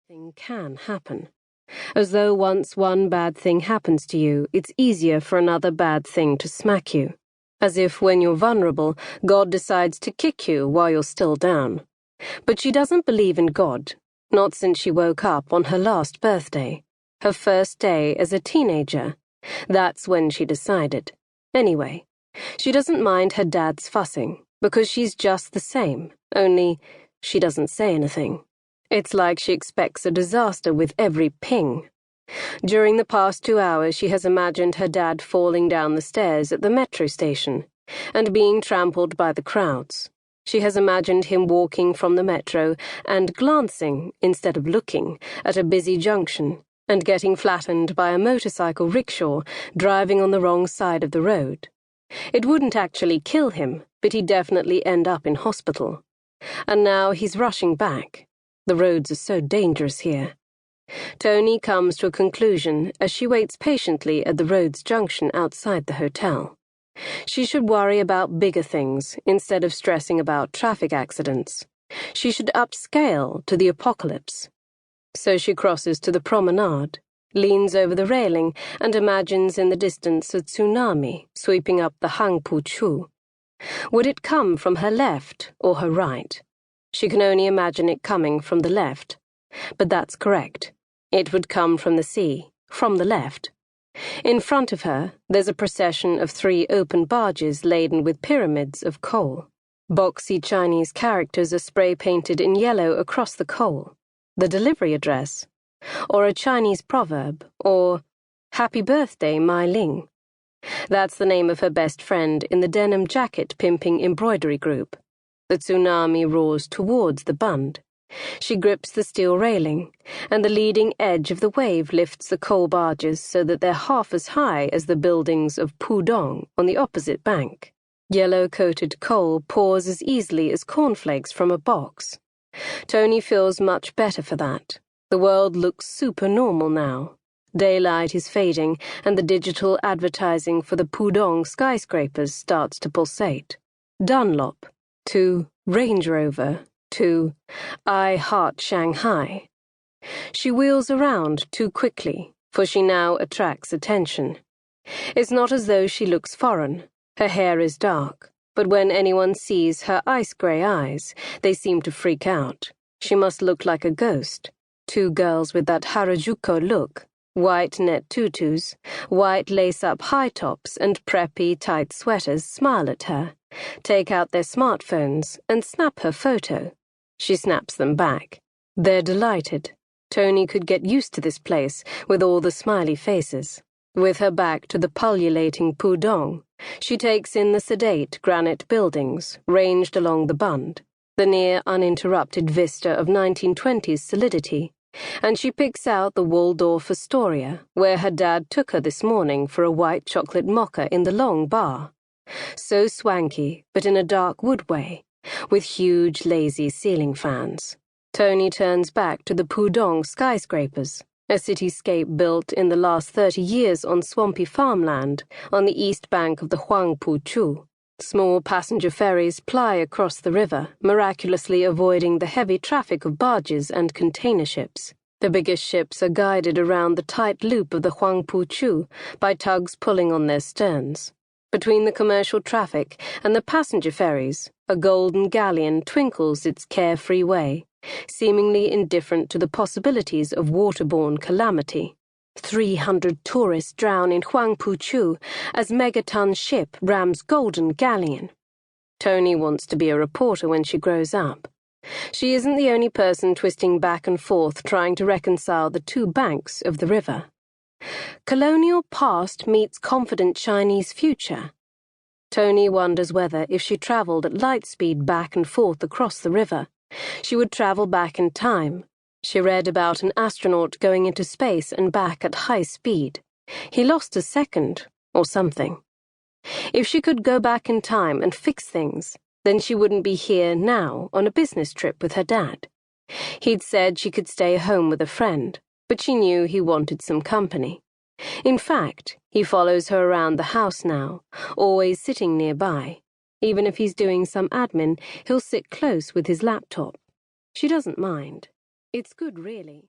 Anything can happen. As though once one bad thing happens to you, it's easier for another bad thing to smack you. As if when you're vulnerable, God decides to kick you while you're still down. But she doesn't believe in God, not since she woke up on her last birthday. Her first day as a teenager. That's when she decided. Anyway, she doesn't mind her dad's fussing, because she's just the same, only she doesn't say anything. It's like she expects a disaster with every ping. During the past 2 hours, she has imagined her dad falling down the stairs at the metro station and being trampled by the crowds. She has imagined him walking from the metro and glancing, instead of looking, at a busy junction and getting flattened by a motorcycle rickshaw driving on the wrong side of the road. It wouldn't actually kill him, but he'd definitely end up in hospital. And now he's rushing back. The roads are so dangerous here. Tony comes to a conclusion as she waits patiently at the road's junction outside the hotel. She should worry about bigger things instead of stressing about traffic accidents. She should upscale to the apocalypse. So she crosses to the promenade, leans over the railing, and imagines in the distance a tsunami sweeping up the Hangpu-Chu. Would it come from her left or her right? She can only imagine it coming from the left. But that's correct. It would come from the sea, from the left. In front of her, there's a procession of 3 open barges laden with pyramids of coal. Boxy Chinese characters are spray-painted in yellow across the coal. The delivery address. Or a Chinese proverb. Or, "Happy birthday, Mai Ling." That's the name of her best friend in the denim jacket pimping embroidery group. The tsunami roars towards the bund. She grips the steel railing, and the leading edge of the wave lifts the coal barges so that they're half as high as the buildings of Pudong on the opposite bank. Yellow-coated coal pours as easily as cornflakes from a box. Tony feels much better for that. The world looks super normal now. Daylight is fading, and the digital advertising for the Pudong skyscrapers starts to pulsate. Dunlop to Range Rover to I Heart Shanghai. She wheels around too quickly, for she now attracts attention. It's not as though she looks foreign. Her hair is dark, but when anyone sees her ice-grey eyes, they seem to freak out. She must look like a ghost. 2 girls with that Harajuku look. White net tutus, white lace-up high tops, and preppy tight sweaters smile at her, take out their smartphones, and snap her photo. She snaps them back. They're delighted. Tony could get used to this place with all the smiley faces. With her back to the pullulating Pudong, she takes in the sedate granite buildings ranged along the bund, the near uninterrupted vista of 1920s solidity. And she picks out the Waldorf Astoria, where her dad took her this morning for a white chocolate mocha in the long bar. So swanky, but in a dark wood way, with huge, lazy ceiling fans. Tony turns back to the Pudong skyscrapers, a cityscape built in the last 30 years on swampy farmland on the east bank of the Huangpu-Chu. Small passenger ferries ply across the river, miraculously avoiding the heavy traffic of barges and container ships. The biggest ships are guided around the tight loop of the Huangpu-Chu by tugs pulling on their sterns. Between the commercial traffic and the passenger ferries, a golden galleon twinkles its carefree way, seemingly indifferent to the possibilities of waterborne calamity. 300 tourists drown in Huangpu-Chu as megaton ship rams golden galleon. Tony wants to be a reporter when she grows up. She isn't the only person twisting back and forth trying to reconcile the 2 banks of the river. Colonial past meets confident Chinese future. Tony wonders whether, if she traveled at light speed back and forth across the river, she would travel back in time. She read about an astronaut going into space and back at high speed. He lost a second, or something. If she could go back in time and fix things, then she wouldn't be here now on a business trip with her dad. He'd said she could stay home with a friend, but she knew he wanted some company. In fact, he follows her around the house now, always sitting nearby. Even if he's doing some admin, he'll sit close with his laptop. She doesn't mind. It's good, really.